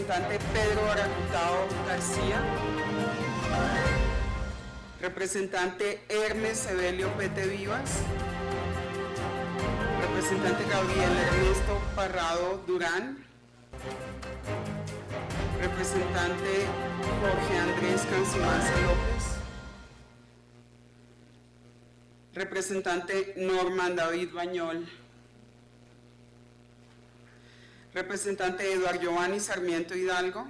representante Pedro Aracutao García, representante Hermes Evelio Pete Vivas, representante Gabriel Ernesto Parrado Durán, representante Jorge Andrés Cancimanza López, representante Norman David Bañol, representante Eduardo Giovanni Sarmiento Hidalgo,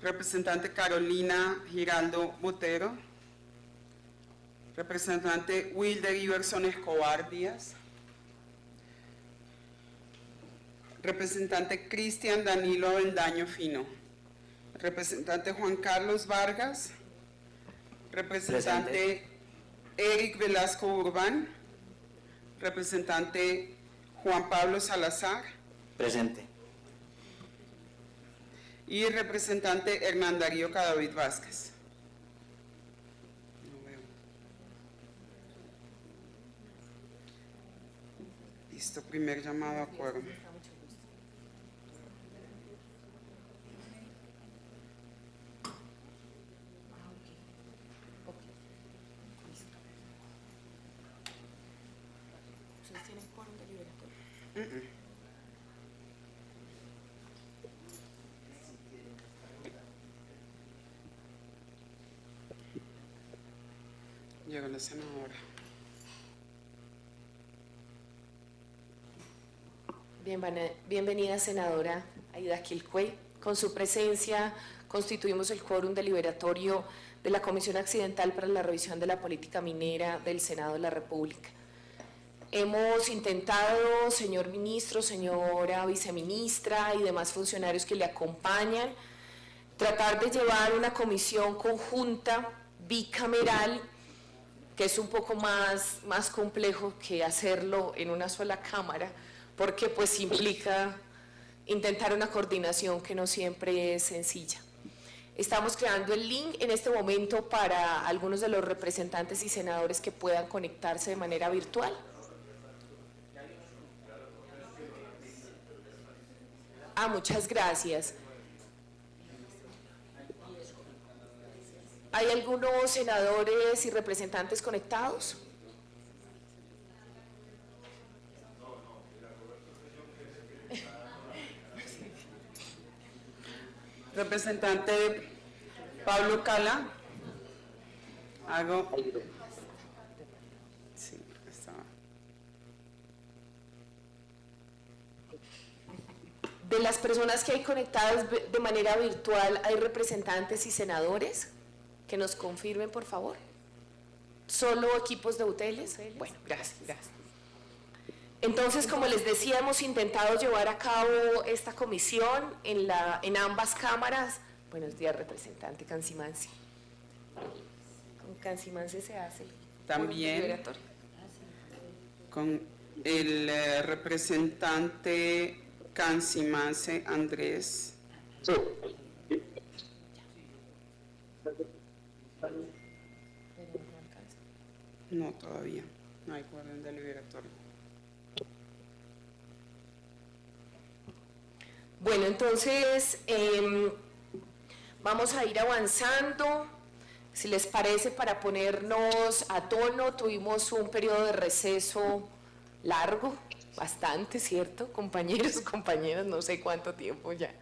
representante Carolina Giraldo Botero, representante Wilder Iverson Escobar Díaz, representante Cristian Danilo Avendaño Fino, representante Juan Carlos Vargas, representante Eric Velasco Urbán, representante Juan Pablo Salazar. Presente. Y representante Hernán Darío Cadavid Vázquez. No veo. Listo, primer llamado a quórum. ¿Ustedes tienen quórum deliberatorio? Llegó la senadora. Bienvenida, senadora Aida Quilcué. Con su presencia constituimos el quórum deliberatorio de la Comisión Accidental para la Revisión de la Política Minera del Senado de la República. Hemos intentado, señor ministro, señora viceministra y demás funcionarios que le acompañan, tratar de llevar una comisión conjunta, bicameral, que es un poco más complejo que hacerlo en una sola cámara, porque pues implica intentar una coordinación que no siempre es sencilla. Estamos creando el link en este momento para algunos de los representantes y senadores que puedan conectarse de manera virtual. Muchas gracias. ¿Hay algunos senadores y representantes conectados? Representante Pablo Cala. Sí, estaba. De las personas que hay conectadas de manera virtual, ¿hay representantes y senadores? Que nos confirmen, por favor. ¿Solo equipos de UTELes? Bueno, gracias. Entonces, como les decía, hemos intentado llevar a cabo esta comisión en ambas cámaras. Buenos días, representante Cancimansi. Con Cancimansi se hace también con el representante Cancimansi Andrés. Sí. No, todavía no hay quórum deliberatorio. Bueno, entonces vamos a ir avanzando. Si les parece, para ponernos a tono, tuvimos un periodo de receso largo, bastante, ¿cierto? Compañeros, compañeras, no sé cuánto tiempo ya.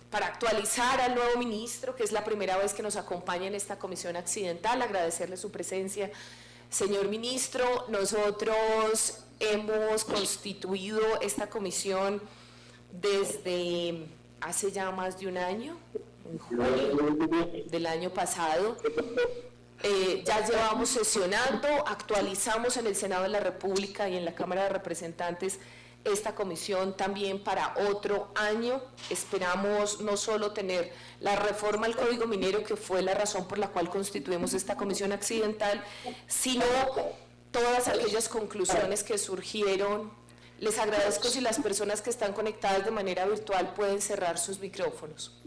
Para actualizar al nuevo ministro, que es la primera vez que nos acompaña en esta comisión accidental, agradecerle su presencia. Señor ministro, nosotros hemos constituido esta comisión desde hace ya más de un año, en julio del año pasado. Ya llevamos sesionando, actualizamos en el Senado de la República y en la Cámara de Representantes esta comisión también para otro año. Esperamos no solo tener la reforma al Código Minero, que fue la razón por la cual constituimos esta comisión accidental, sino todas aquellas conclusiones que surgieron. Les agradezco si las personas que están conectadas de manera virtual pueden cerrar sus micrófonos.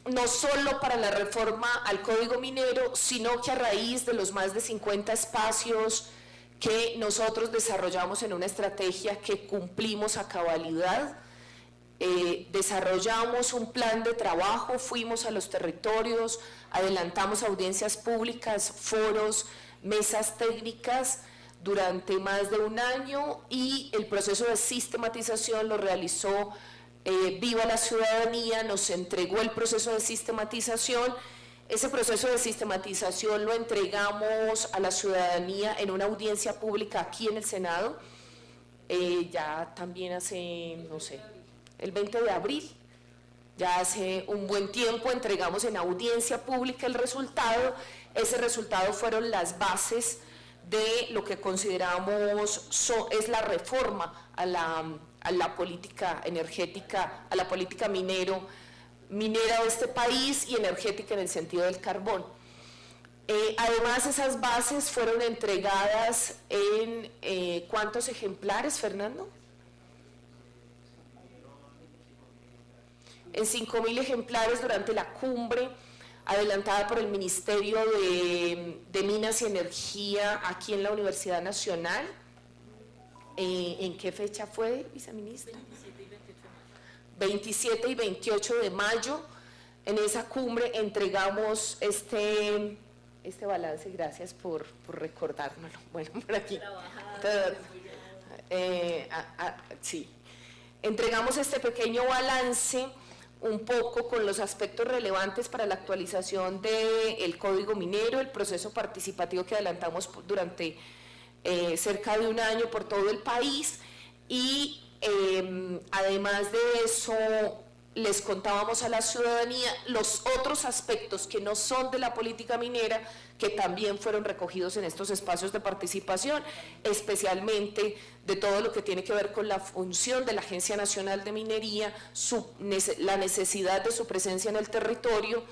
no solo para la reforma al Código Minero, sino que a raíz de los más de 50 espacios que nosotros desarrollamos en una estrategia que cumplimos a cabalidad, desarrollamos un plan de trabajo, fuimos a los territorios, adelantamos audiencias públicas, foros, mesas técnicas durante más de un año, y el proceso de sistematización lo realizó Viva la Ciudadanía, nos entregó el proceso de sistematización. Ese proceso de sistematización lo entregamos a la ciudadanía en una audiencia pública aquí en el Senado, ya también hace, no sé, el 20 de abril, ya hace un buen tiempo entregamos en audiencia pública el resultado. Ese resultado fueron las bases de lo que consideramos es la reforma a la política energética, a la política minera de este país y energética en el sentido del carbón. Además, esas bases fueron entregadas en ¿cuántos ejemplares, Fernando? En 5.000 ejemplares durante la cumbre adelantada por el Ministerio de Minas y Energía aquí en la Universidad Nacional. ¿En qué fecha fue, viceministra? 27 y 28 de mayo. En esa cumbre entregamos este balance. Gracias por recordárnoslo. Bueno, por aquí. Sí. Entregamos este pequeño balance un poco con los aspectos relevantes para la actualización del Código Minero, el proceso participativo que adelantamos durante cerca de un año por todo el país, y además de eso les contábamos a la ciudadanía los otros aspectos que no son de la política minera, que también fueron recogidos en estos espacios de participación, especialmente de todo lo que tiene que ver con la función de la Agencia Nacional de Minería, la necesidad de su presencia en el territorio.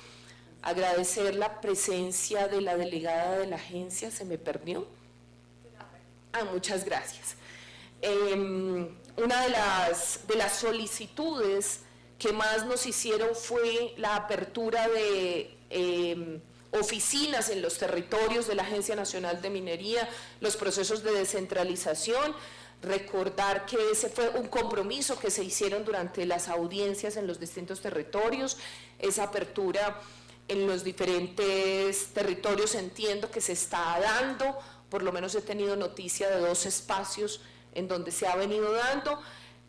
Agradecer la presencia de la delegada de la agencia, ¿se me perdió? Muchas gracias. Una de las solicitudes que más nos hicieron fue la apertura de oficinas en los territorios de la Agencia Nacional de Minería, los procesos de descentralización. Recordar que ese fue un compromiso que se hicieron durante las audiencias en los distintos territorios. Esa apertura en los diferentes territorios entiendo que se está dando, por lo menos he tenido noticia de 2 espacios en donde se ha venido dando.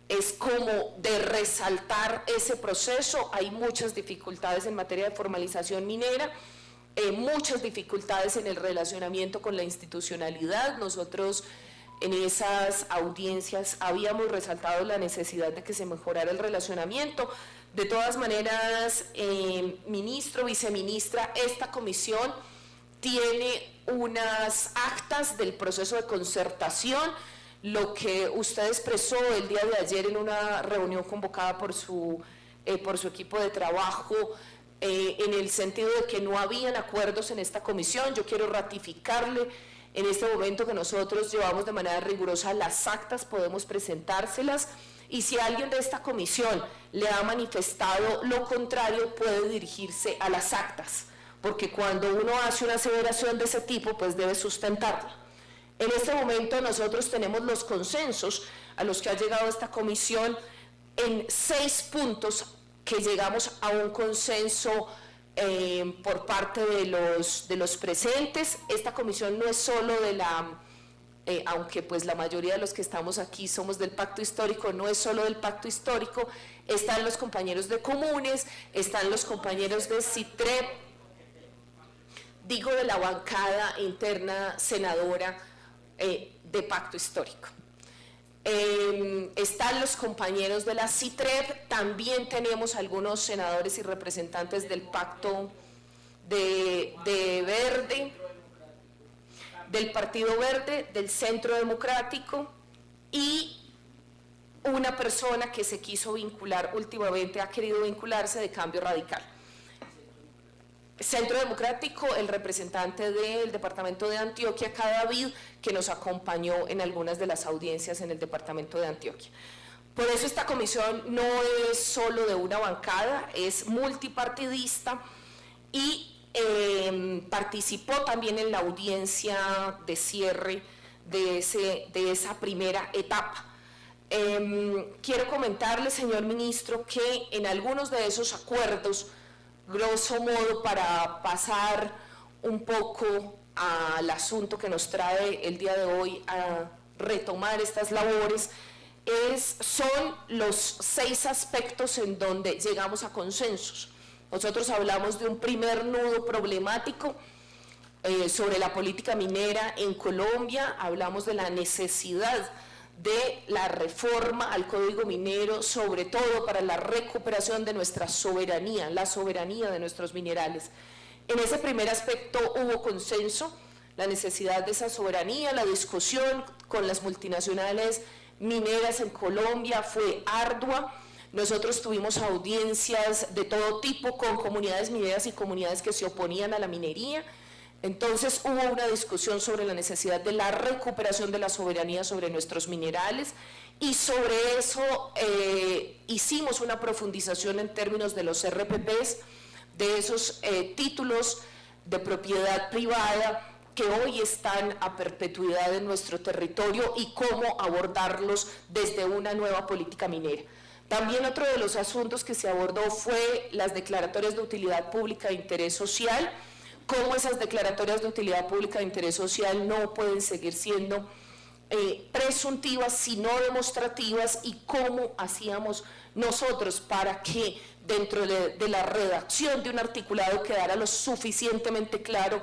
Es como de resaltar ese proceso. Hay muchas dificultades en materia de formalización minera, muchas dificultades en el relacionamiento con la institucionalidad. Nosotros en esas audiencias habíamos resaltado la necesidad de que se mejorara el relacionamiento. De todas maneras, ministro, viceministra, esta comisión tiene unas actas del proceso de concertación. Lo que usted expresó el día de ayer en una reunión convocada por su equipo de trabajo, en el sentido de que no habían acuerdos en esta comisión, yo quiero ratificarle en este momento que nosotros llevamos de manera rigurosa las actas, podemos presentárselas, y si alguien de esta comisión le ha manifestado lo contrario, puede dirigirse a las actas, porque cuando uno hace una aseveración de ese tipo, pues debe sustentarla. En este momento nosotros tenemos los consensos a los que ha llegado esta comisión en 6 puntos que llegamos a un consenso por parte de los presentes. Esta comisión no es solo de aunque pues la mayoría de los que estamos aquí somos del pacto histórico, no es solo del pacto histórico, están los compañeros de comunes, están los compañeros de CITREP, digo de la bancada interna senadora de pacto histórico. Están los compañeros de la CITREP, también tenemos algunos senadores y representantes del pacto de Verde, del Partido Verde, del Centro Democrático, y una persona que se quiso vincular últimamente, ha querido vincularse, de Cambio Radical. Centro Democrático, el representante del departamento de Antioquia, Cadavid, que nos acompañó en algunas de las audiencias en el departamento de Antioquia. Por eso esta comisión no es solo de una bancada, es multipartidista y participó también en la audiencia de cierre de esa primera etapa. Quiero comentarle, señor ministro, que en algunos de esos acuerdos, grosso modo, para pasar un poco al asunto que nos trae el día de hoy a retomar estas labores, son los 6 aspectos en donde llegamos a consensos. Nosotros hablamos de un primer nudo problemático sobre la política minera en Colombia, hablamos de la necesidad de la reforma al Código Minero, sobre todo para la recuperación de nuestra soberanía, la soberanía de nuestros minerales. En ese primer aspecto hubo consenso, la necesidad de esa soberanía, la discusión con las multinacionales mineras en Colombia fue ardua. Nosotros tuvimos audiencias de todo tipo con comunidades mineras y comunidades que se oponían a la minería. Entonces hubo una discusión sobre la necesidad de la recuperación de la soberanía sobre nuestros minerales y sobre eso hicimos una profundización en términos de los RPPs, de esos títulos de propiedad privada que hoy están a perpetuidad en nuestro territorio y cómo abordarlos desde una nueva política minera. También otro de los asuntos que se abordó fue las declaratorias de utilidad pública de interés social, cómo esas declaratorias de utilidad pública de interés social no pueden seguir siendo presuntivas, sino demostrativas, y cómo hacíamos nosotros para que dentro de la redacción de un articulado quedara lo suficientemente claro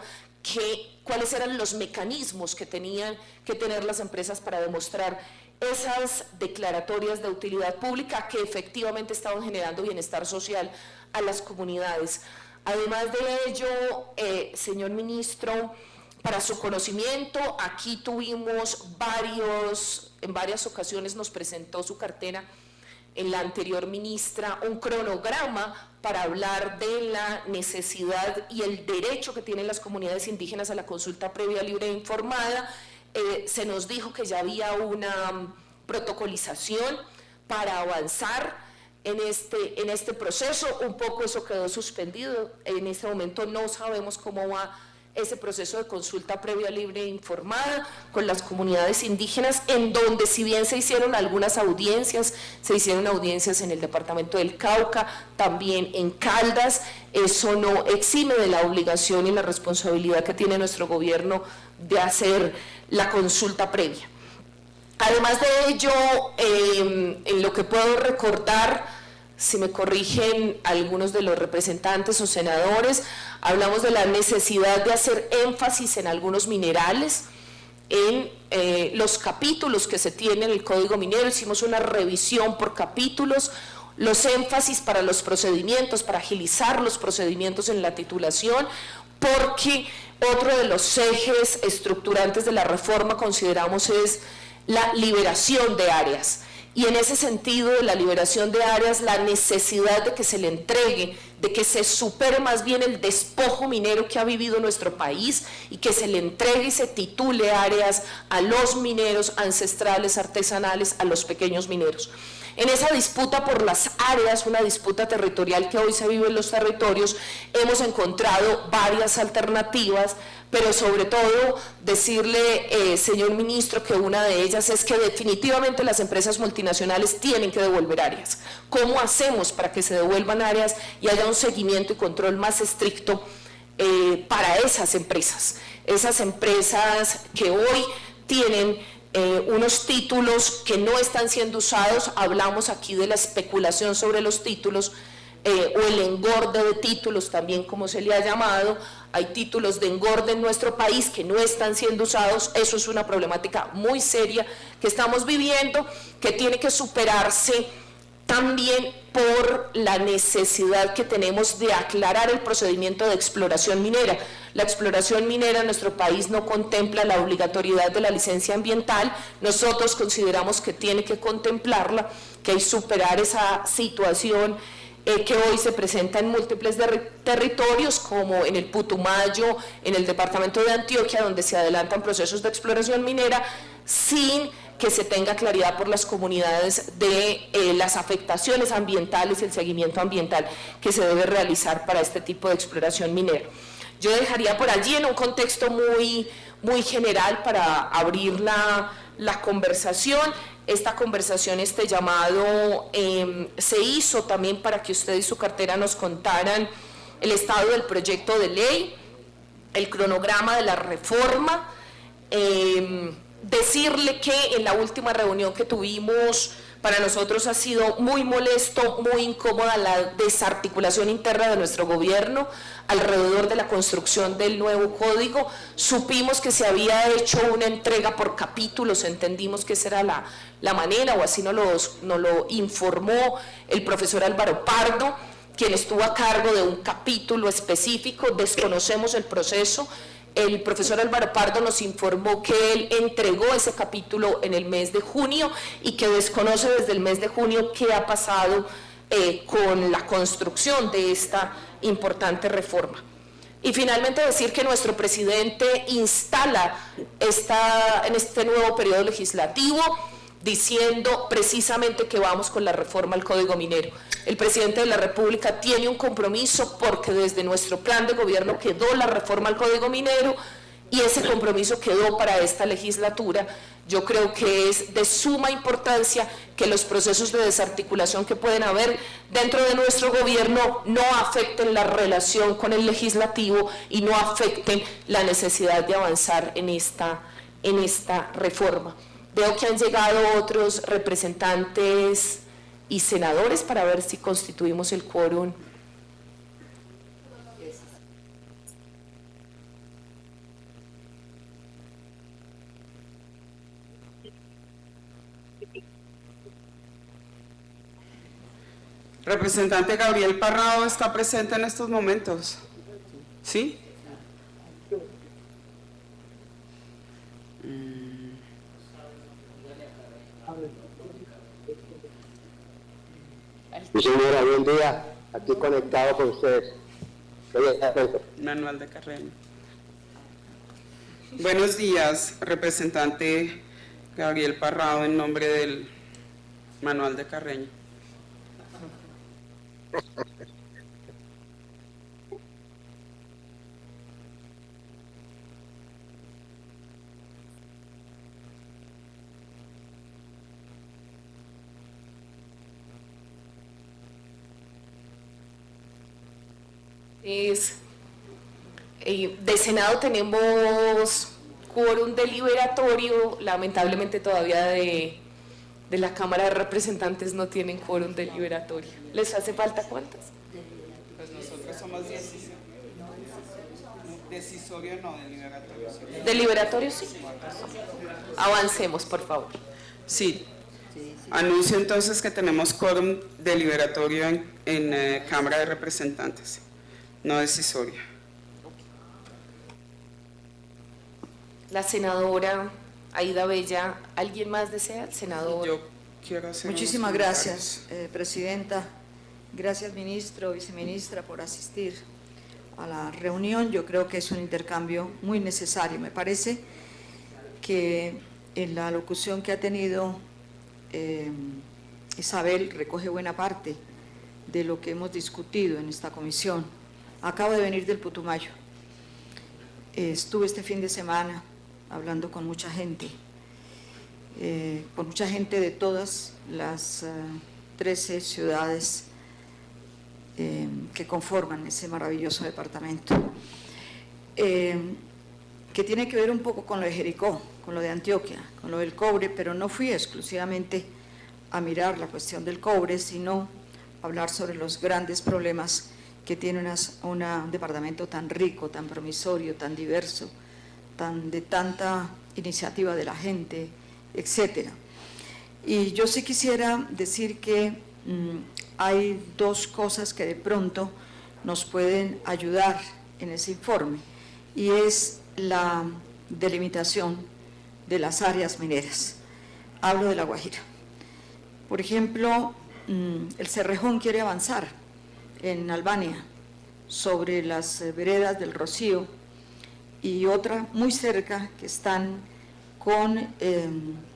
cuáles eran los mecanismos que tenían que tener las empresas para demostrar esas declaratorias de utilidad pública que efectivamente estaban generando bienestar social a las comunidades. Además de ello, señor ministro, para su conocimiento, aquí tuvimos en varias ocasiones nos presentó su cartera en la anterior ministra un cronograma para hablar de la necesidad y el derecho que tienen las comunidades indígenas a la consulta previa, libre e informada. Se nos dijo que ya había una protocolización para avanzar en este proceso. Un poco eso quedó suspendido. En este momento no sabemos cómo va ese proceso de consulta previa, libre e informada con las comunidades indígenas, en donde si bien se hicieron algunas audiencias, se hicieron audiencias en el departamento del Cauca, también en Caldas, eso no exime de la obligación y la responsabilidad que tiene nuestro gobierno de hacer la consulta previa. Además de ello, en lo que puedo recordar, si me corrigen algunos de los representantes o senadores, hablamos de la necesidad de hacer énfasis en algunos minerales, en los capítulos que se tienen en el Código Minero, hicimos una revisión por capítulos, los énfasis para los procedimientos, para agilizar los procedimientos en la titulación, porque otro de los ejes estructurantes de la reforma consideramos es la liberación de áreas. Y en ese sentido de la liberación de áreas, la necesidad de que se le entregue, de que se supere más bien el despojo minero que ha vivido nuestro país y que se le entregue y se titule áreas a los mineros ancestrales, artesanales, a los pequeños mineros. En esa disputa por las áreas, una disputa territorial que hoy se vive en los territorios, hemos encontrado varias alternativas, pero sobre todo decirle, señor ministro, que una de ellas es que definitivamente las empresas multinacionales tienen que devolver áreas. ¿Cómo hacemos para que se devuelvan áreas y haya un seguimiento y control más estricto para esas empresas que hoy tienen unos títulos que no están siendo usados? Hablamos aquí de la especulación sobre los títulos, o el engorde de títulos también, como se le ha llamado. Hay títulos de engorde en nuestro país que no están siendo usados. Eso es una problemática muy seria que estamos viviendo, que tiene que superarse también por la necesidad que tenemos de aclarar el procedimiento de exploración minera. La exploración minera en nuestro país no contempla la obligatoriedad de la licencia ambiental. Nosotros consideramos que tiene que contemplarla, que hay que superar esa situación que hoy se presenta en múltiples territorios, como en el Putumayo, en el departamento de Antioquia, donde se adelantan procesos de exploración minera, sin que se tenga claridad por las comunidades de las afectaciones ambientales y el seguimiento ambiental que se debe realizar para este tipo de exploración minera. Yo dejaría por allí en un contexto muy general para abrir la conversación. Esta conversación, este llamado, se hizo también para que usted y su cartera nos contaran el estado del proyecto de ley, el cronograma de la reforma, decirle que en la última reunión que tuvimos, para nosotros ha sido muy molesto, muy incómoda la desarticulación interna de nuestro gobierno alrededor de la construcción del nuevo código. Supimos que se había hecho una entrega por capítulos, entendimos que esa era la manera, o así nos lo informó el profesor Álvaro Pardo, quien estuvo a cargo de un capítulo específico. Desconocemos el proceso. El profesor Álvaro Pardo nos informó que él entregó ese capítulo en el mes de junio y que desconoce desde el mes de junio qué ha pasado con la construcción de esta importante reforma. Y finalmente decir que nuestro presidente instala en este nuevo periodo legislativo diciendo precisamente que vamos con la reforma al Código Minero. El presidente de la República tiene un compromiso porque desde nuestro plan de gobierno quedó la reforma al Código Minero y ese compromiso quedó para esta legislatura. Yo creo que es de suma importancia que los procesos de desarticulación que pueden haber dentro de nuestro gobierno no afecten la relación con el legislativo y no afecten la necesidad de avanzar en esta reforma. Veo que han llegado otros representantes y senadores para ver si constituimos el quórum. Representante Gabriel Parrado está presente en estos momentos. ¿Sí? Sí, señora, buen día, aquí conectado con ustedes. Manuel de Carreño. Buenos días, representante Gabriel Parrado, en nombre del Manuel de Carreño. De Senado tenemos quórum deliberatorio, lamentablemente todavía de la Cámara de Representantes no tienen quórum deliberatorio. ¿Les hace falta cuántas? Pues nosotros somos 16. Decisorio no, deliberatorio. Sí. ¿Deliberatorio sí? Avancemos, por favor. Sí. Anuncio entonces que tenemos quórum deliberatorio en Cámara de Representantes, no decisorio. La senadora Aida Bella, ¿alguien más desea? Senador. Yo quiero hacer Muchísimas gracias, Presidenta. Gracias, ministro, viceministra, por asistir a la reunión. Yo creo que es un intercambio muy necesario. Me parece que en la locución que ha tenido Isabel recoge buena parte de lo que hemos discutido en esta comisión. Acabo de venir del Putumayo. Estuve este fin de semana hablando con mucha gente de todas las 13 ciudades que conforman ese maravilloso departamento, que tiene que ver un poco con lo de Jericó, con lo de Antioquia, con lo del cobre, pero no fui exclusivamente a mirar la cuestión del cobre, sino a hablar sobre los grandes problemas que tiene un departamento tan rico, tan promisorio, tan diverso, de tanta iniciativa de la gente, etcétera. Y yo sí quisiera decir que hay dos cosas que de pronto nos pueden ayudar en ese informe, y es la delimitación de las áreas mineras. Hablo de La Guajira. Por ejemplo, el Cerrejón quiere avanzar en Albania, sobre las veredas del Rocío, y otra muy cerca que están con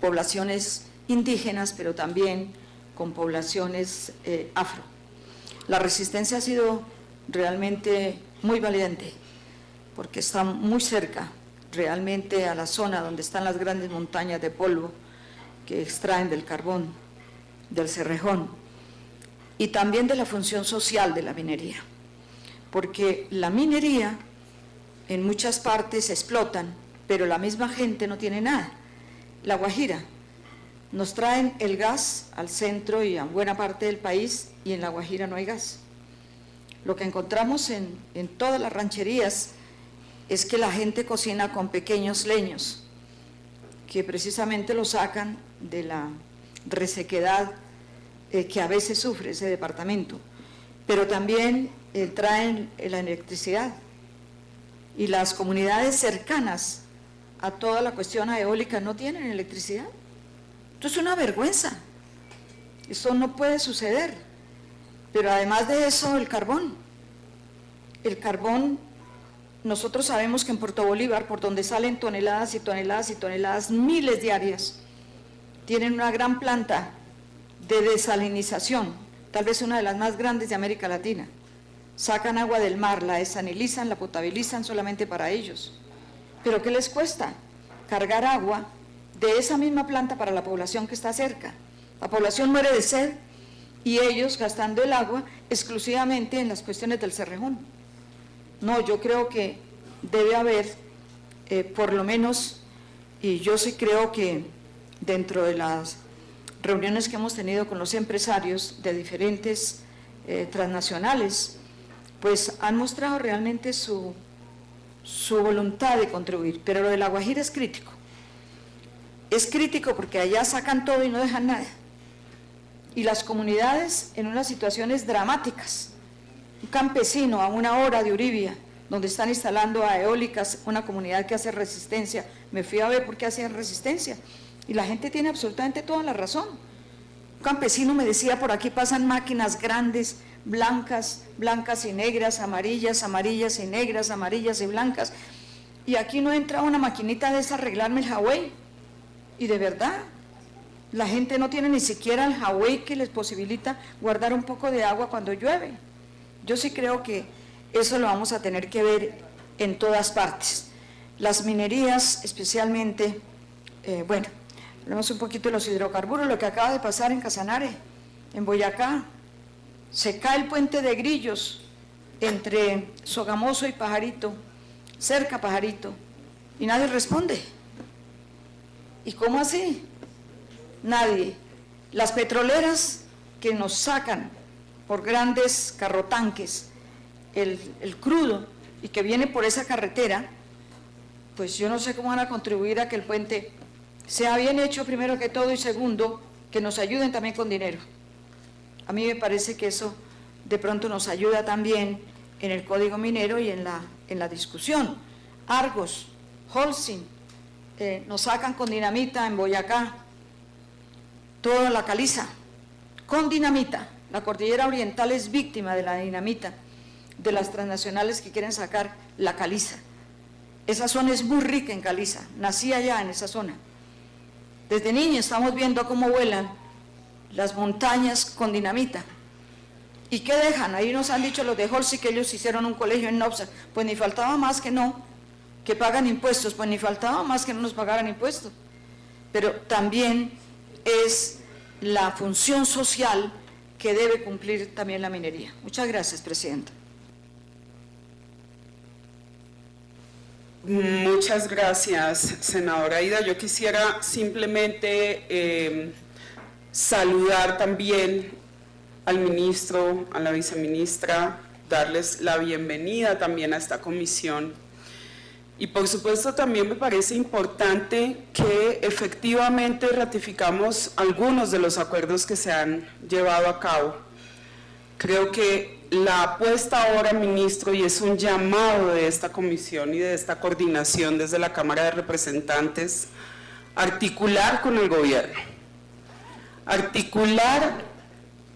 poblaciones indígenas, pero también con poblaciones afro. La resistencia ha sido realmente muy valiente, porque está muy cerca realmente a la zona donde están las grandes montañas de polvo que extraen del carbón, del Cerrejón, y también de la función social de la minería, porque la minería en muchas partes explotan, pero la misma gente no tiene nada. La Guajira, nos traen el gas al centro y a buena parte del país, y en La Guajira no hay gas. Lo que encontramos en todas las rancherías es que la gente cocina con pequeños leños, que precisamente lo sacan de la resequedad que a veces sufre ese departamento, pero también traen la electricidad, y las comunidades cercanas a toda la cuestión eólica no tienen electricidad. Esto es una vergüenza, esto no puede suceder. Pero además de eso, el carbón, nosotros sabemos que en Puerto Bolívar, por donde salen toneladas y toneladas y toneladas, miles diarias, tienen una gran planta de desalinización, tal vez una de las más grandes de América Latina. Sacan agua del mar, la desalinizan, la potabilizan solamente para ellos. ¿Pero qué les cuesta? Cargar agua de esa misma planta para la población que está cerca. La población muere de sed y ellos gastando el agua exclusivamente en las cuestiones del Cerrejón. No, yo creo que debe haber, por lo menos, y yo sí creo que dentro de las reuniones que hemos tenido con los empresarios de diferentes transnacionales, pues han mostrado realmente su voluntad de contribuir, pero lo de La Guajira es crítico. Es crítico porque allá sacan todo y no dejan nada. Y las comunidades en unas situaciones dramáticas. Un campesino a 1 hora de Uribia, donde están instalando a eólicas, una comunidad que hace resistencia. Me fui a ver por qué hacían resistencia. Y la gente tiene absolutamente toda la razón. Un campesino me decía, por aquí pasan máquinas grandes, blancas, blancas y negras, amarillas, amarillas y negras, amarillas y blancas. Y aquí no entra una maquinita de esa a arreglarme el Huawei. Y de verdad, la gente no tiene ni siquiera el Huawei que les posibilita guardar un poco de agua cuando llueve. Yo sí creo que eso lo vamos a tener que ver en todas partes. Las minerías, especialmente, bueno, hablemos un poquito de los hidrocarburos, lo que acaba de pasar en Casanare, en Boyacá. Se cae el puente de Grillos entre Sogamoso y Pajarito, cerca a Pajarito, y nadie responde. ¿Y cómo así? Nadie. Las petroleras que nos sacan por grandes carrotanques el crudo y que viene por esa carretera, pues yo no sé cómo van a contribuir a que el puente sea bien hecho primero que todo, y segundo, que nos ayuden también con dinero. A mí me parece que eso de pronto nos ayuda también en el Código Minero y en la discusión. Argos, Holcim, nos sacan con dinamita en Boyacá, toda la caliza, con dinamita. La cordillera oriental es víctima de la dinamita, de las transnacionales que quieren sacar la caliza. Esa zona es muy rica en caliza, nací allá en esa zona. Desde niña estamos viendo cómo vuelan las montañas con dinamita. ¿Y qué dejan? Ahí nos han dicho los de Holcim que ellos hicieron un colegio en Nopsa. Pues ni faltaba más que no, que pagan impuestos, pues ni faltaba más que no nos pagaran impuestos. Pero también es la función social que debe cumplir también la minería. Muchas gracias, Presidenta. Muchas gracias, senadora Aida. Yo quisiera simplemente saludar también al ministro, a la viceministra, darles la bienvenida también a esta comisión. Y por supuesto también me parece importante que efectivamente ratificamos algunos de los acuerdos que se han llevado a cabo. Creo que la apuesta ahora, ministro, y es un llamado de esta comisión y de esta coordinación desde la Cámara de Representantes, articular con el gobierno, articular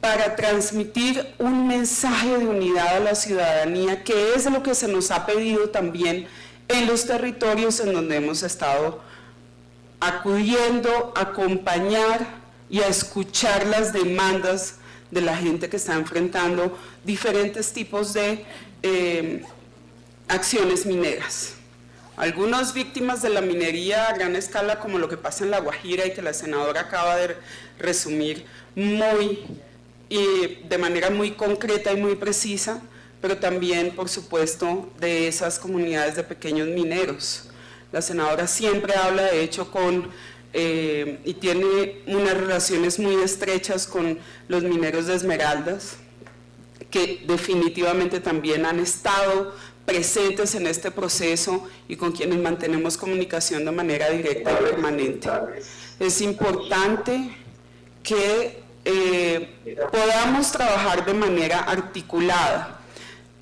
para transmitir un mensaje de unidad a la ciudadanía, que es lo que se nos ha pedido también en los territorios en donde hemos estado acudiendo a acompañar y a escuchar las demandas de la gente que está enfrentando diferentes tipos de acciones mineras. Algunas víctimas de la minería a gran escala, como lo que pasa en La Guajira y que la senadora acaba de resumir de manera muy concreta y muy precisa, pero también, por supuesto, de esas comunidades de pequeños mineros. La senadora siempre habla, de hecho, y tiene unas relaciones muy estrechas con los mineros de esmeraldas, que definitivamente también han estado presentes en este proceso y con quienes mantenemos comunicación de manera directa y permanente. Es importante que podamos trabajar de manera articulada.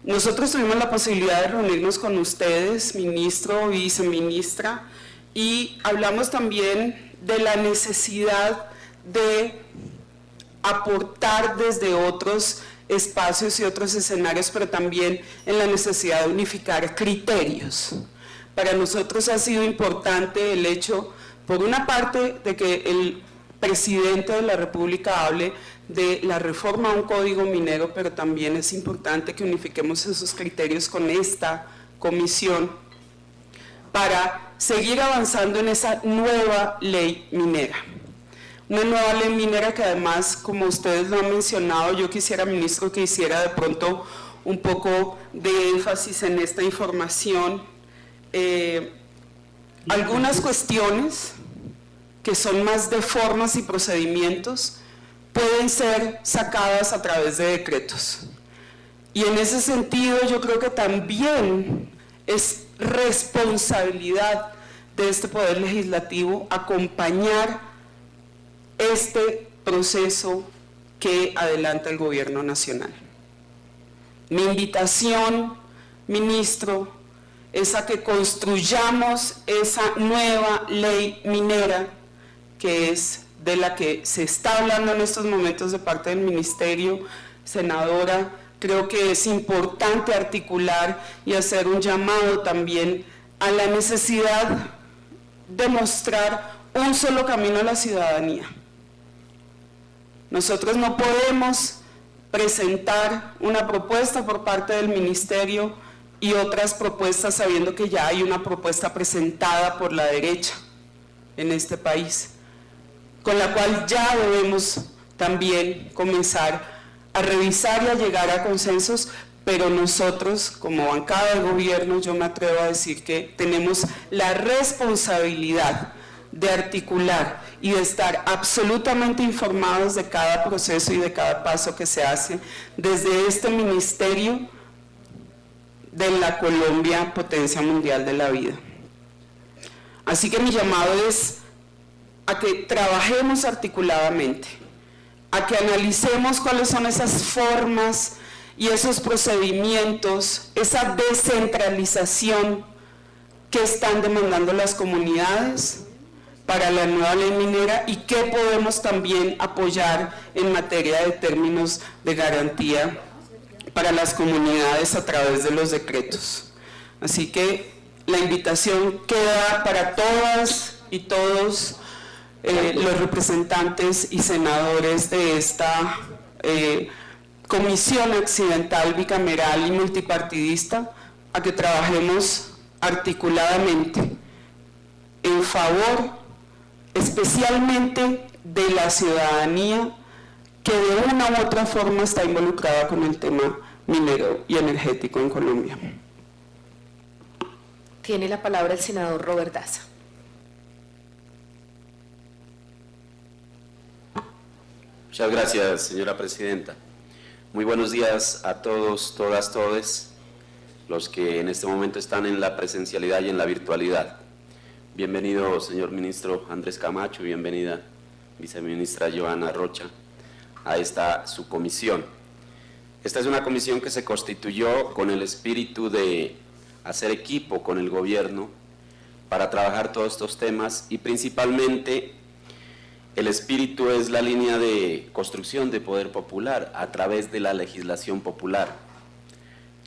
Nosotros tuvimos la posibilidad de reunirnos con ustedes, ministro, viceministra, y hablamos también de la necesidad de aportar desde otros espacios y otros escenarios, pero también en la necesidad de unificar criterios. Para nosotros ha sido importante el hecho, por una parte, de que el presidente de la República hable de la reforma a un código minero, pero también es importante que unifiquemos esos criterios con esta comisión para seguir avanzando en esa nueva ley minera. Una nueva ley minera que además, como ustedes lo han mencionado, yo quisiera, ministro, que hiciera de pronto un poco de énfasis en esta información. Algunas cuestiones que son más de formas y procedimientos pueden ser sacadas a través de decretos. Y en ese sentido yo creo que también es responsabilidad de este Poder Legislativo acompañar este proceso que adelanta el Gobierno Nacional. Mi invitación, ministro, es a que construyamos esa nueva ley minera, que es de la que se está hablando en estos momentos de parte del Ministerio. Senadora, creo que es importante articular y hacer un llamado también a la necesidad de mostrar un solo camino a la ciudadanía. Nosotros no podemos presentar una propuesta por parte del Ministerio y otras propuestas sabiendo que ya hay una propuesta presentada por la derecha en este país, con la cual ya debemos también comenzar a revisar y a llegar a consensos, pero nosotros, como bancada del gobierno, yo me atrevo a decir que tenemos la responsabilidad de articular y de estar absolutamente informados de cada proceso y de cada paso que se hace desde este Ministerio de la Colombia, potencia mundial de la vida. Así que mi llamado es a que trabajemos articuladamente, a que analicemos cuáles son esas formas y esos procedimientos, esa descentralización que están demandando las comunidades para la nueva ley minera y qué podemos también apoyar en materia de términos de garantía para las comunidades a través de los decretos. Así que la invitación queda para todas y todos los representantes y senadores de esta Comisión Accidental Bicameral y Multipartidista a que trabajemos articuladamente en favor especialmente de la ciudadanía que de una u otra forma está involucrada con el tema minero y energético en Colombia. Tiene la palabra el senador Robert Daza. Muchas gracias, señora presidenta. Muy buenos días a todos, todas, todes, los que en este momento están en la presencialidad y en la virtualidad. Bienvenido, señor ministro Andrés Camacho, bienvenida, viceministra Joana Rocha, a esta su comisión. Esta es una comisión que se constituyó con el espíritu de hacer equipo con el gobierno para trabajar todos estos temas y principalmente El espíritu es la línea de construcción de poder popular a través de la legislación popular.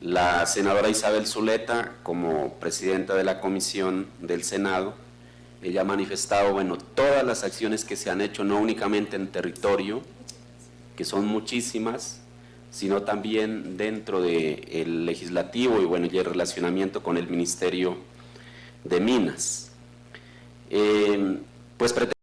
La senadora Isabel Zuleta, como presidenta de la Comisión del Senado, ella ha manifestado, bueno, todas las acciones que se han hecho, no únicamente en territorio, que son muchísimas, sino también dentro del legislativo y, bueno, y el relacionamiento con el Ministerio de Minas. Pues